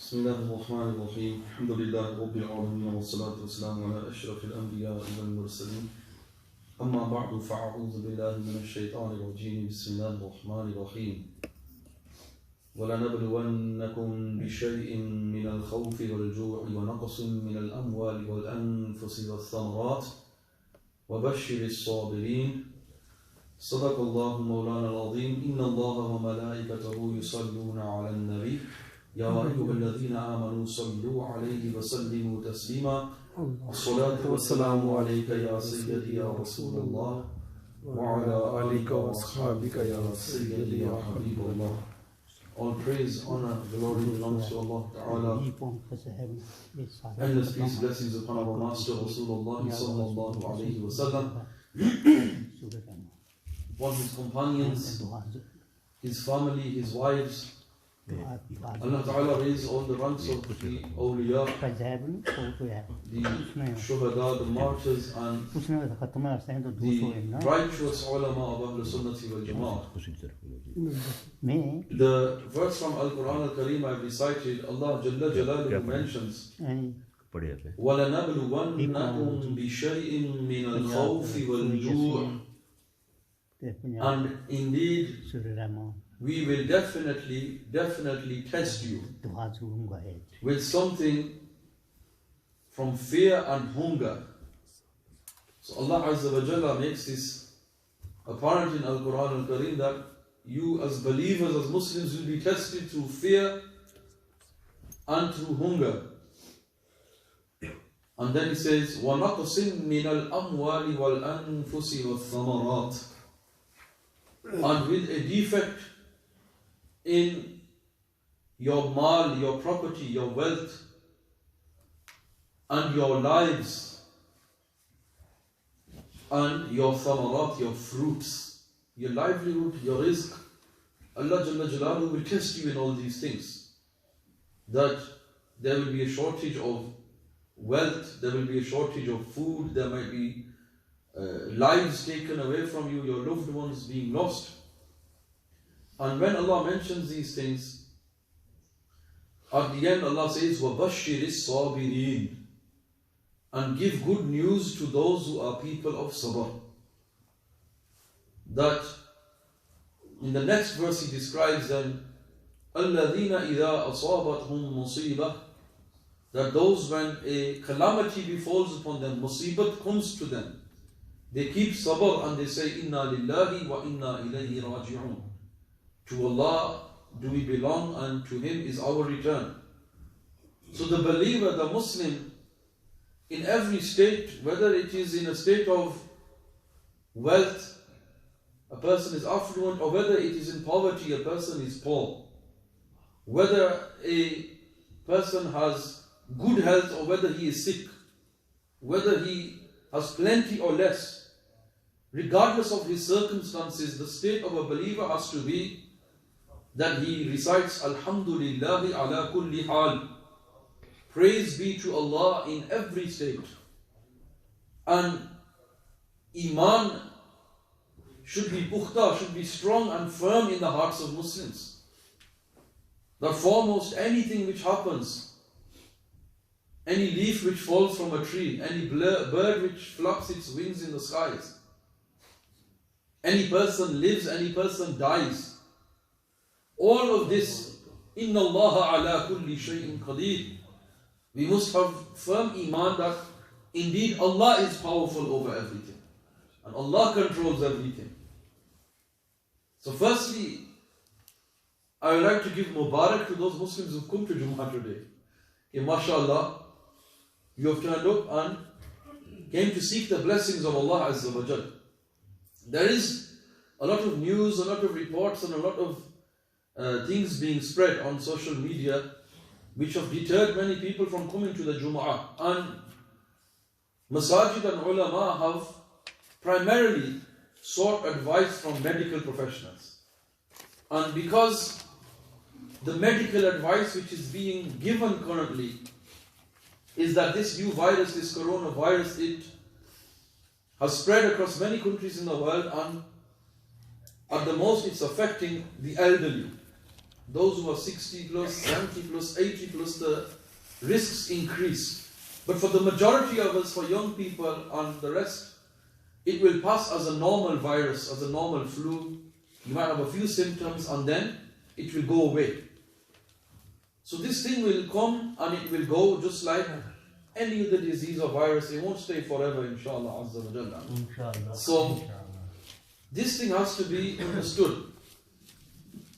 بسم الله الرحمن الرحيم الحمد لله رب العالمين والصلاة والسلام على أشرف الأنبياء والمرسلين أما بعد فأعوذ بالله من الشيطان الرجيم بسم الله الرحمن الرحيم ولنبلونكم بشيء من الخوف والجوع ونقص من الأموال والأنفس والثمرات وبشر الصابرين صدق الله مولانا العظيم إن الله وملائكته يصلون على النبي يا أيها الذين آمنوا صلوا عليه وسلموا تسليما الصلاة والسلام عليك يا سيدي يا رسول الله وعلى آلك وأصحابك يا سيدي يا حبيب الله. All praise, honor, glory belongs to Allah Ta'ala. Endless peace, blessings upon our Master Rasulullah sallallahu alayhi wa sallam, upon his companions, his family, his wives. Allah Ta'ala raised all the ranks of the awliya, the shuhada, the martyrs, and the righteous ulama of Ahl Sunnati wal Jama'ah. The verse from Al-Quran Al-Kareem I've recited, Allah Jalla Jalaluhu mentions وَلَنَبْلُوَنَّكُمْ بِشَيْءٍ مِّنَ الْخَوْفِ وَالْجُوعِ. And indeed, we will definitely test you with something from fear and hunger. So Allah Azza wa Jalla makes this apparent in Al-Quran Al-Kareem that you as believers, as Muslims, will be tested through fear and through hunger. And then he says, وَنَقْصٍ مِّنَ الْأَمْوَالِ وَالْأَنفُسِ وَالثَّمَرَاتِ. And with a defect in your mal, your property, your wealth, and your lives, and your thamarat, your fruits, your livelihood, your rizq. Allah Jalla Jalaluhu will test you in all these things. That there will be a shortage of wealth, there will be a shortage of food, there might be lives taken away from you, your loved ones being lost. And when Allah mentions these things, at the end Allah says, وَبَشِّرِ الصَّابِرِينَ, and give good news to those who are people of sabr. That in the next verse he describes them, الَّذِينَ إِذَا أَصَابَتْهُمْ مُصِيبَةٌ, that those when a calamity befalls upon them, musibat comes to them, they keep sabr and they say, Inna lillahi wa inna ilayhi raji'un. To Allah do we belong and to Him is our return. So the believer, the Muslim, in every state, whether it is in a state of wealth, a person is affluent, or whether it is in poverty, a person is poor, whether a person has good health or whether he is sick, whether he has plenty or less, regardless of his circumstances, the state of a believer has to be that he recites Alhamdulillahi ala kulli hal. Praise be to Allah in every state. And Iman should be pukhta, should be strong and firm in the hearts of Muslims. That foremost, anything which happens, any leaf which falls from a tree, any bird which flaps its wings in the skies, any person lives, any person dies, all of this, Inna Allah ala kulli shay'in qadir. We must have firm iman that indeed Allah is powerful over everything. And Allah controls everything. So firstly, I would like to give Mubarak to those Muslims who come to Jumu'ah today. Okay, MashaAllah, you have turned up and came to seek the blessings of Allah Azza wa Jal. There is a lot of news, a lot of reports, and a lot of things being spread on social media which have deterred many people from coming to the Jumu'ah. And Masjid and ulama have primarily sought advice from medical professionals. And because the medical advice which is being given currently is that this new virus, this coronavirus, it has spread across many countries in the world, and at the most it's affecting the elderly. those who are 60 plus, 70 plus, 80 plus, the risks increase. But for the majority of us, for young people and the rest, it will pass as a normal virus, as a normal flu. You might have a few symptoms and then it will go away. So this thing will come and it will go just like any other disease or virus. It won't stay forever, inshallah, azza wa jalla. So this thing has to be understood.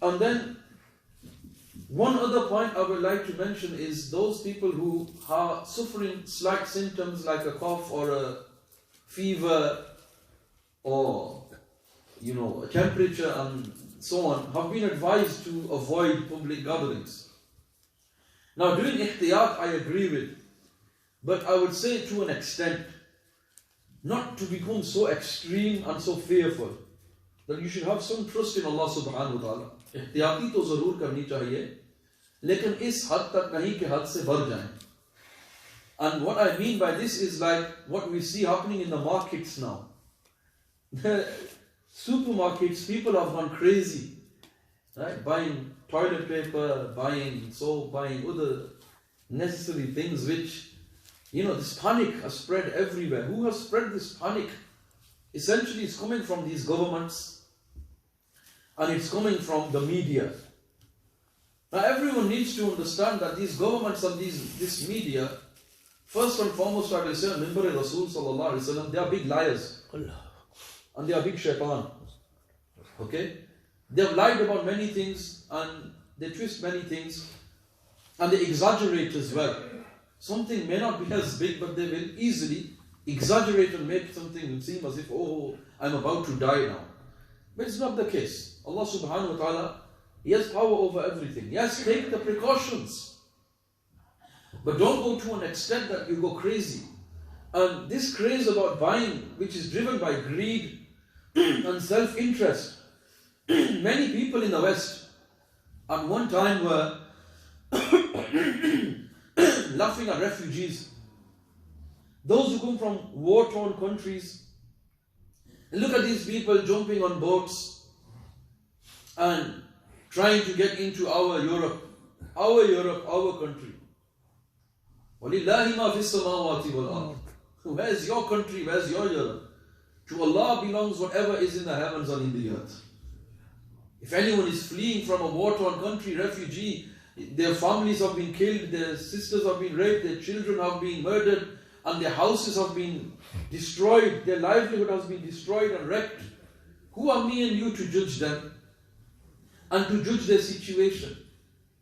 And then one other point I would like to mention is those people who are suffering slight symptoms like a cough or a fever or a temperature and so on, have been advised to avoid public gatherings. Now doing ihtiyat I agree with, but I would say to an extent, not to become so extreme and so fearful, that you should have some trust in Allah subhanahu wa ta'ala. Ihtiyati to zarur karni chahiye, lekin is had tak nahi ke had se bar jaye. And what I mean by this is like what we see happening in the markets now. The supermarkets, people have gone crazy, right? Buying toilet paper, buying soap, buying other necessary things which, this panic has spread everywhere. Who has spread this panic? Essentially it's coming from these governments and it's coming from the media. Now everyone needs to understand that these governments and this media, first and foremost I will say, Mimbar Rasul sallallahu alaihi wasallam, they are big liars. And they are big shaitan. Okay? They have lied about many things and they twist many things and they exaggerate as well. Something may not be as big, but they will easily exaggerate and make something seem as if, oh, I'm about to die now. But it's not the case. Allah subhanahu wa ta'ala, He has power over everything. Yes, take the precautions. But don't go to an extent that you go crazy. And this craze about buying, which is driven by greed and self-interest, many people in the West at one time were laughing at refugees. Those who come from war-torn countries. Look at these people jumping on boats and trying to get into our Europe, our country. وَلِلَّهِ مَا فِي السَّمَاوَاتِ وَالْأَرْضِ. Where's your country? Where's your Europe? To Allah belongs whatever is in the heavens and in the earth. If anyone is fleeing from a war-torn country, refugee, their families have been killed, their sisters have been raped, their children have been murdered, and their houses have been destroyed, their livelihood has been destroyed and wrecked. Who are me and you to judge them and to judge their situation?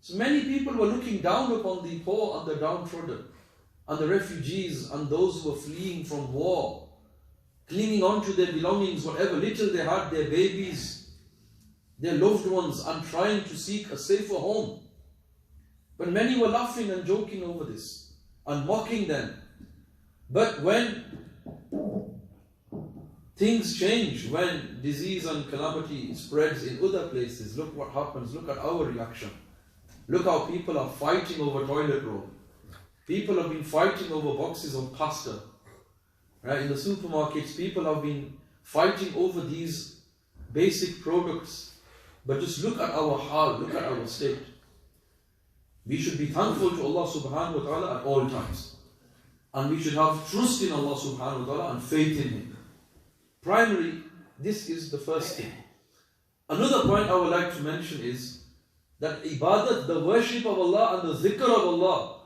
So many people were looking down upon the poor and the downtrodden and the refugees and those who were fleeing from war, clinging on to their belongings, whatever little they had, their babies, their loved ones, and trying to seek a safer home. But many were laughing and joking over this and mocking them. But when things change, when disease and calamity spreads in other places, look what happens, look at our reaction. Look how people are fighting over toilet roll. People have been fighting over boxes of pasta. Right? In the supermarkets, people have been fighting over these basic products. But just look at our hal, look at our state. We should be thankful to Allah subhanahu wa ta'ala at all times. And we should have trust in Allah subhanahu wa ta'ala and faith in Him. Primarily, this is the first thing. Another point I would like to mention is that ibadat, the worship of Allah and the zikr of Allah,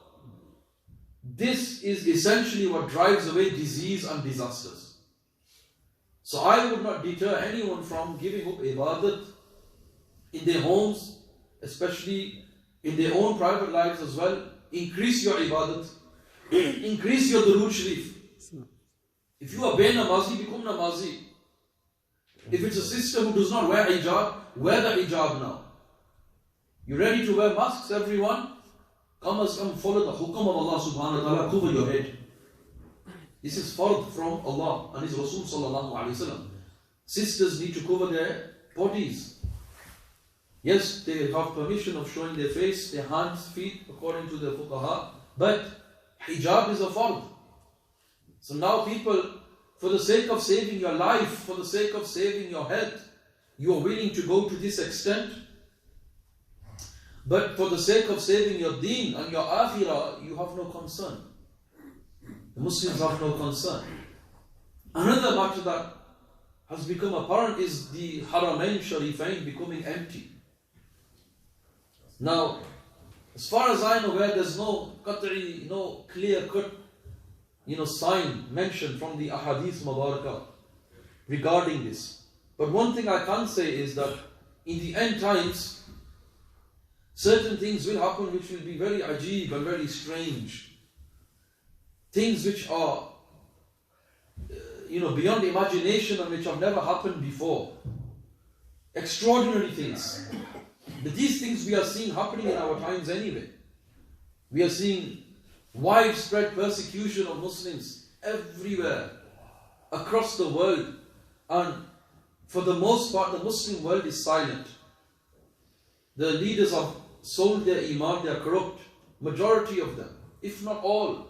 this is essentially what drives away disease and disasters. So I would not deter anyone from giving up ibadat in their homes, especially in their own private lives as well. Increase your ibadat, increase your durood sharif. If you are namazi, become namazi. If it's a sister who does not wear hijab, wear the hijab now. You ready to wear masks, everyone? Come follow the hukum of Allah subhanahu wa ta'ala, cover your head. This is fard from Allah and His Rasul sallallahu alayhi wa sallam. Sisters need to cover their bodies. Yes, they have permission of showing their face, their hands, feet, according to the fuqaha, but hijab is a fard. So now people, for the sake of saving your life, for the sake of saving your health, you are willing to go to this extent. But for the sake of saving your deen and your akhirah, you have no concern. The Muslims have no concern. Another matter that has become apparent is the Haramain Sharifain becoming empty. Now, as far as I am aware, there's no qat'i, no clear-cut, sign mentioned from the Ahadith Mubarakah regarding this. But one thing I can say is that in the end times, certain things will happen which will be very ajib and very strange. Things which are, beyond imagination and which have never happened before. Extraordinary things. But these things we are seeing happening in our times anyway. We are seeing widespread persecution of Muslims everywhere, across the world. And for the most part, the Muslim world is silent. The leaders have sold their iman, they are corrupt. Majority of them, if not all.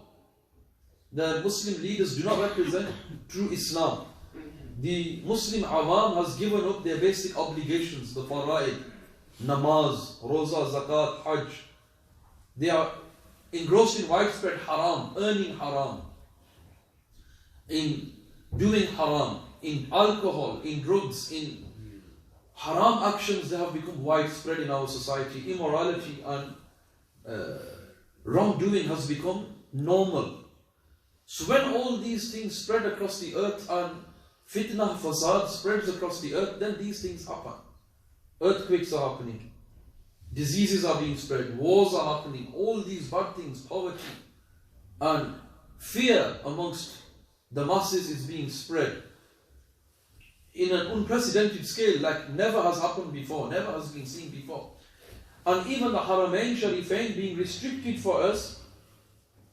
The Muslim leaders do not represent true Islam. The Muslim awam has given up their basic obligations, the fara'id, namaz, roza, zakat, hajj. They are engrossed in widespread haram, earning haram, in doing haram, in alcohol, in drugs, in haram actions. They have become widespread in our society. Immorality and wrongdoing has become normal. So when all these things spread across the earth and fitnah, fasad spreads across the earth, then these things happen. Earthquakes are happening. Diseases are being spread. Wars are happening. All these bad things, poverty and fear amongst the masses is being spread in an unprecedented scale like never has happened before, never has been seen before. And even the Haramain Sharifain being restricted for us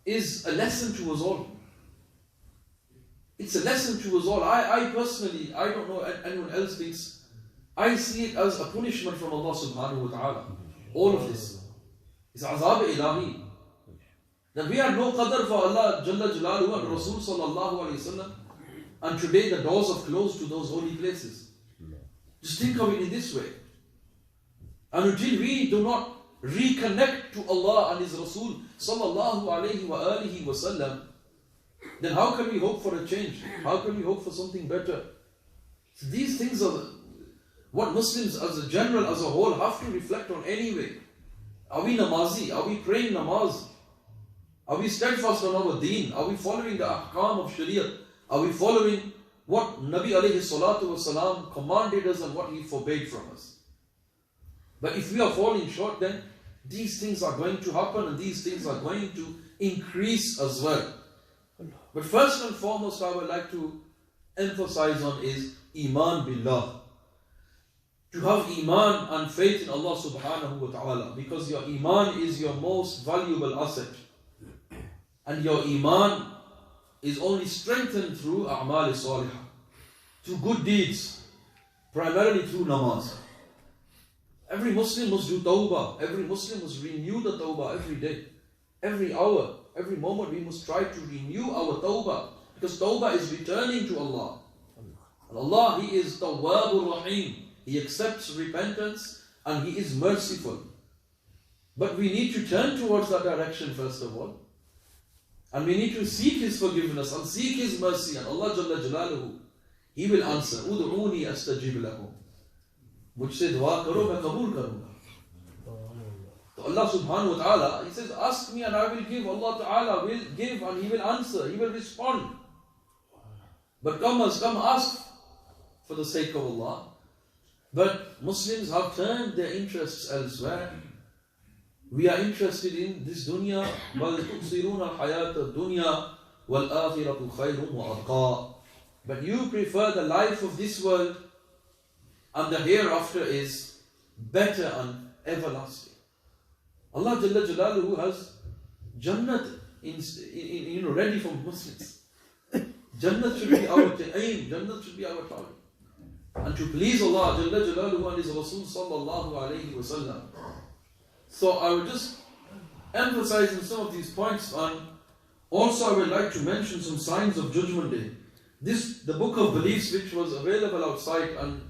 is a lesson to us all. It's a lesson to us all. I personally, I don't know anyone else thinks, I see it as a punishment from Allah subhanahu wa ta'ala. All of this. It's azab ilahi. That we have no qadr for Allah Jalla Jalaluhu and Rasul sallallahu alayhi wasallam. And today the doors are closed to those holy places. Just think of it in this way. And until we do not reconnect to Allah and His Rasul sallallahu alayhi wa alihi wasallam, then how can we hope for a change? How can we hope for something better? So these things are what Muslims as a general, as a whole, have to reflect on anyway. Are we namazi? Are we praying namaz? Are we steadfast on our deen? Are we following the ahkam of Shariah? Are we following what Nabi alayhi salatu wasalam commanded us and what he forbade from us? But if we are falling short, then these things are going to happen and these things are going to increase as well. But first and foremost, I would like to emphasize on is Iman Billah. To have Iman and faith in Allah subhanahu wa ta'ala, because your Iman is your most valuable asset. And your Iman is only strengthened through A'mal Salihah, through good deeds, primarily through namaz. Every Muslim must do tawbah. Every Muslim must renew the tawbah every day, every hour, every moment. We must try to renew our tawbah, because tawbah is returning to Allah. And Allah, He is Tawwabur Rahim. He accepts repentance and He is merciful. But we need to turn towards that direction first of all. And we need to seek His forgiveness and seek His mercy. And Allah Jalla Jalaluhu, He will answer. Ud'uni astajib lakum. Mujhse dua karo, main qabool karunga. So Allah subhanahu wa ta'ala, He says, ask me and I will give. Allah ta'ala will give and He will answer. He will respond. But come ask for the sake of Allah. But Muslims have turned their interests elsewhere. We are interested in this dunya. بَلْ تُبْصِرُونَ الْحَيَاةَ الدُّنْيَا وَالْآخِرَةُ خَيْرٌ وَأَبْقَى. But you prefer the life of this world, and the hereafter is better and everlasting. Allah Jalla Jalaluhu has Jannat ready for Muslims. Jannat should be our aim. Jannat should be our target. And to please Allah Jalla Jalaluhu and His Rasul sallallahu alayhi wa sallam. So I will just emphasize on some of these points, and also I would like to mention some signs of Judgment Day. The book of beliefs, which was available outside, and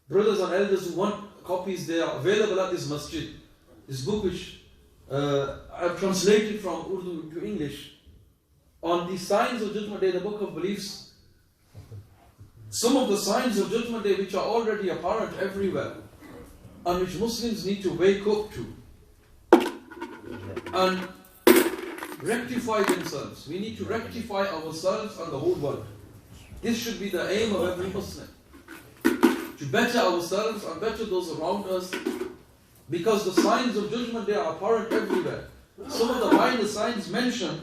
brothers and elders who want copies, they are available at this Masjid. this book which I've translated from Urdu to English, on the signs of Judgment Day, the Book of Beliefs. Some of the signs of Judgment Day which are already apparent everywhere, and which Muslims need to wake up to and rectify themselves. We need to rectify ourselves and the whole world. This should be the aim of every Muslim. To better ourselves and better those around us, because the signs of Judgment Day are apparent everywhere. Some of the minor signs mentioned,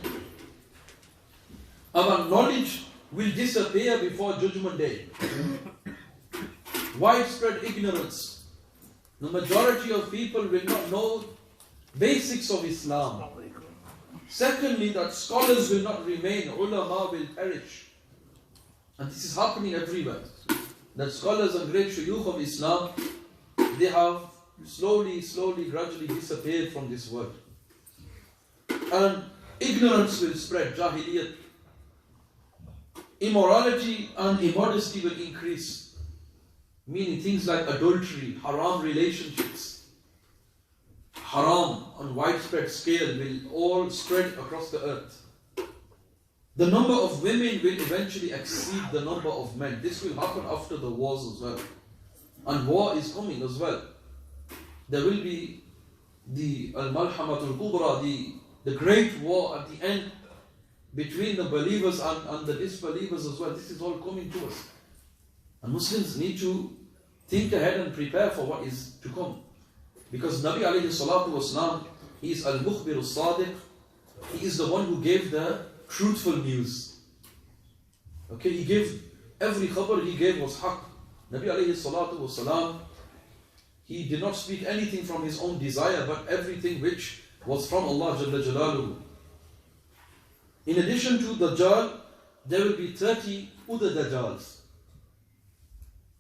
our knowledge will disappear before Judgment Day. Widespread ignorance. The majority of people will not know basics of Islam. Secondly, that scholars will not remain, ulama will perish. And this is happening everywhere. That scholars and great shuyukh of Islam, they have slowly, gradually disappeared from this world. And ignorance will spread, jahiliyat. Immorality and immodesty will increase. Meaning things like adultery, haram relationships, haram on widespread scale will all spread across the earth. The number of women will eventually exceed the number of men. This will happen after the wars as well. And war is coming as well. There will be the Al-Malhamatul Kubra, the great war at the end between the believers and the disbelievers as well. This is all coming to us. And Muslims need to think ahead and prepare for what is to come. Because Nabi alayhi salatu wasalam, he is Al-Mukhbir al-Sadiq. He is the one who gave the truthful news. Okay, he gave, every khabar he gave was haqq. Nabi alayhi salatu wasalam, he did not speak anything from his own desire, but everything which was from Allah Jalla Jalaluhu. In addition to Dajjal, there will be 30 other Dajjals.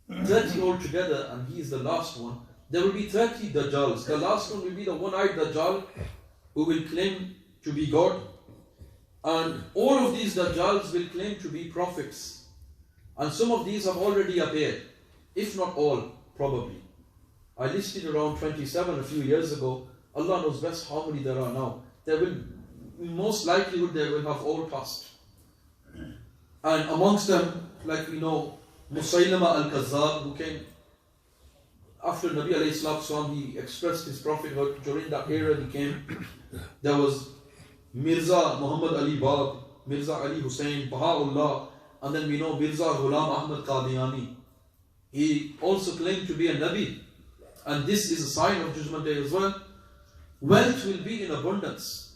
30 altogether, and he is the last one. There will be 30 Dajjals. The last one will be the one-eyed Dajjal who will claim to be God. And all of these Dajjals will claim to be prophets. And some of these have already appeared, if not all, probably. I listed around 27 a few years ago. Allah knows best how many there are now. There will, most likelihood, they will have all passed. And amongst them, like we know, Musaylama al-Kazzab, who came after Nabi alayhi salatu, he expressed his prophethood. During that era he came. There was Mirza Muhammad Ali Bab, Mirza Ali Hussain, Baha'ullah, and then we know Mirza Ghulam Ahmad Qadiani. He also claimed to be a Nabi, and this is a sign of Judgment Day as well. Wealth will be in abundance.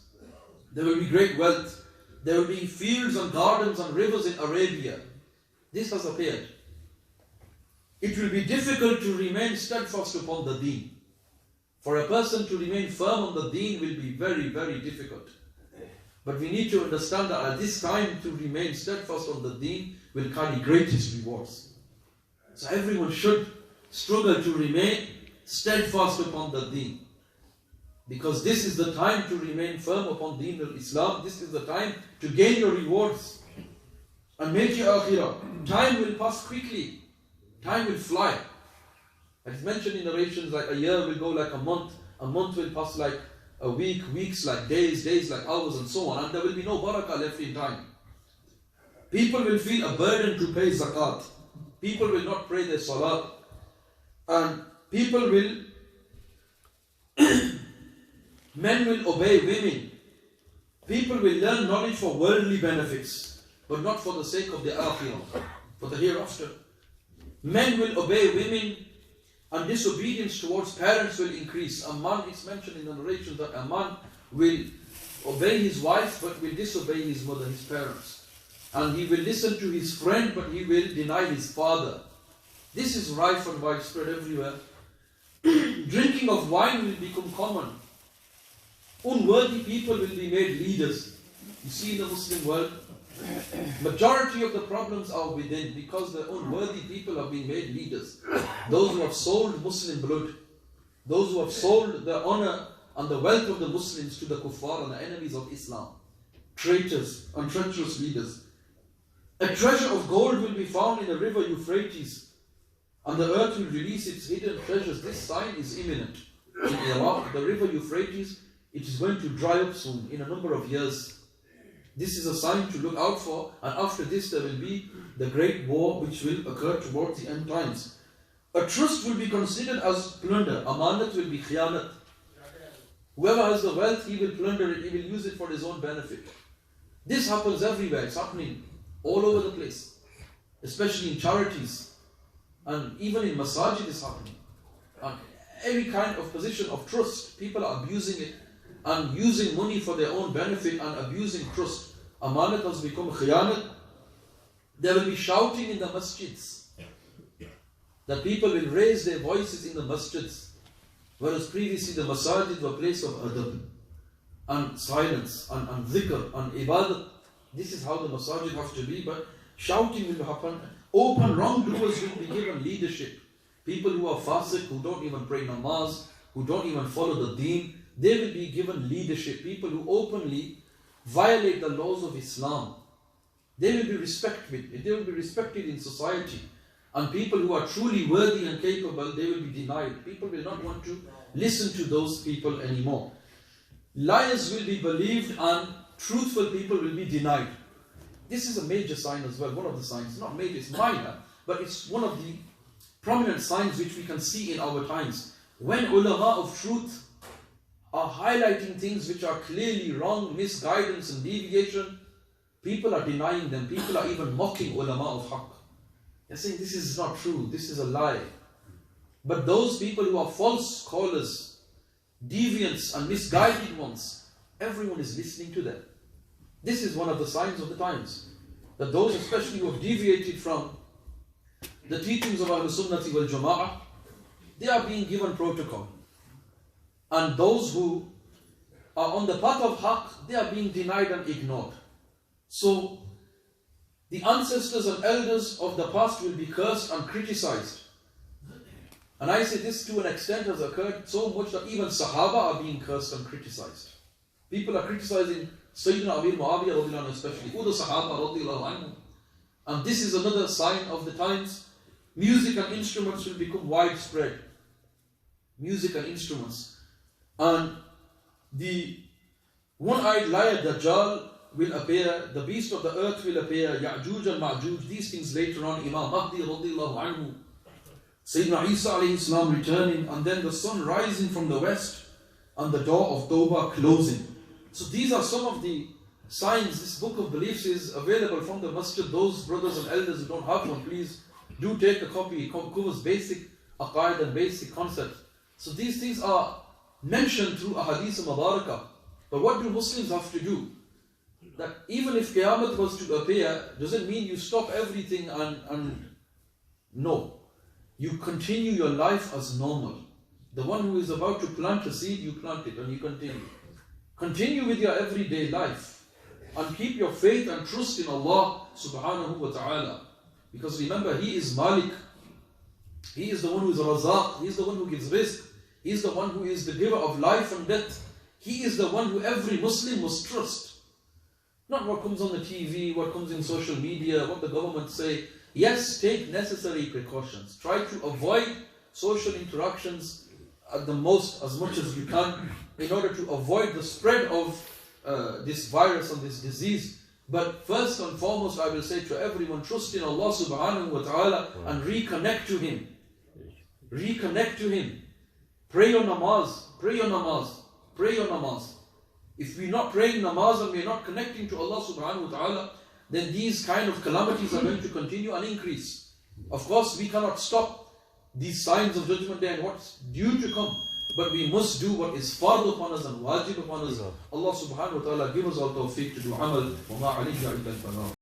There will be great wealth. There will be fields and gardens and rivers in Arabia. This has appeared. It will be difficult to remain steadfast upon the deen. For a person to remain firm on the deen will be very, very difficult. But we need to understand that at this time to remain steadfast on the deen will carry greatest rewards. So everyone should struggle to remain steadfast upon the deen. Because this is the time to remain firm upon deen al-Islam. This is the time to gain your rewards and make your akhirah. Time will pass quickly. Time will fly. As mentioned in narrations, like a year will go like a month will pass like a week, weeks like days, days like hours, and so on. And there will be no barakah left in time. People will feel a burden to pay zakat. People will not pray their salat. And people will, men will obey women. People will learn knowledge for worldly benefits, but not for the sake of the akhirah, for the hereafter. Men will obey women, and disobedience towards parents will increase. A man, it's mentioned in the narration that a man will obey his wife but will disobey his mother, his parents. And he will listen to his friend but he will deny his father. This is rife and widespread everywhere. Drinking of wine will become common. Unworthy people will be made leaders. You see in the Muslim world, majority of the problems are within, because the unworthy people have been made leaders. Those who have sold Muslim blood, those who have sold the honor and the wealth of the Muslims to the kuffar and the enemies of Islam. Traitors and treacherous leaders. A treasure of gold will be found in the river Euphrates, and the earth will release its hidden treasures. This sign is imminent. in Iraq, the river Euphrates, it is going to dry up soon, in a number of years. This is a sign to look out for, and after this there will be the great war which will occur towards the end times. A trust will be considered as plunder. Amanat will be khiyanat. Whoever has the wealth, he will plunder it, he will use it for his own benefit. This happens everywhere, it's happening all over the place, especially in charities, and even in Masjid is happening. And every kind of position of trust, people are abusing it and using money for their own benefit and abusing trust. Amanat has become khiyanat. There will be shouting in the masjids. That people will raise their voices in the masjids. Whereas previously the masajid were a place of adab and silence and dhikr and ibadat. This is how the masajid have to be, but shouting will happen. Open wrongdoers will be given leadership. People who are fasiq, who don't even pray namaz, who don't even follow the deen, they will be given leadership. People who openly violate the laws of Islam, they will be respected. They will be respected in society. And people who are truly worthy and capable, they will be denied. People will not want to listen to those people anymore. Liars will be believed and truthful people will be denied. This is a major sign as well, one of the signs. Not major, it's minor, but it's one of the prominent signs which we can see in our times. When ulama of truth are highlighting things which are clearly wrong, misguidance and deviation, people are denying them. People are even mocking ulama of haqq. They're saying this is not true, this is a lie. But those people who are false callers, deviants and misguided ones, everyone is listening to them. This is one of the signs of the times. That those especially who have deviated from the teachings of Ahlul Sunnati wal Jumu'ah, they are being given protocol. And those who are on the path of haqq, they are being denied and ignored. So, the ancestors and elders of the past will be cursed and criticized. And I say this to an extent has occurred so much that even Sahaba are being cursed and criticized. People are criticizing Sayyidina Amir Muawiyah radiallahu anhu especially, who the Sahaba radiallahu anhu. And this is another sign of the times. Music and instruments will become widespread. Music and instruments. And the one-eyed liar Dajjal will appear, the beast of the earth will appear, Ya'juj and Ma'juj, these things later on, Imam Mahdi radiallahu anhu, Sayyidina Isa alayhi salam returning, and then the sun rising from the west and the door of Tawbah closing. So these are some of the signs. This book of beliefs is available from the masjid. Those brothers and elders who don't have one, please do take a copy. It covers basic aqaid and basic concepts. So these things are mentioned through ahadith mubarakah. But what do Muslims have to do? That even if Qiyamah was to appear, doesn't mean you stop everything and no. You continue your life as normal. The one who is about to plant a seed, you plant it and you continue. Continue with your everyday life and keep your faith and trust in Allah subhanahu wa ta'ala. Because remember, He is Malik. He is the one who is Razaq. He is the one who gives rizq. He is the one who is the giver of life and death. He is the one who every Muslim must trust. Not what comes on the TV, what comes in social media, what the government say. Yes, take necessary precautions. Try to avoid social interactions at the most, as much as you can, in order to avoid the spread of this virus and this disease. But first and foremost, I will say to everyone, trust in Allah subhanahu wa ta'ala and reconnect to Him. Reconnect to Him. Pray your namaz. Pray your namaz. Pray your namaz. If we're not praying namaz and we're not connecting to Allah subhanahu wa ta'ala, then these kind of calamities are going to continue and increase. Of course, we cannot stop these signs of judgment day and what's due to come. But we must do what is fard upon us and wajib upon us. Allah subhanahu wa ta'ala give us all tawfiq to do amal. Wa ma alayhi illa al-balagh.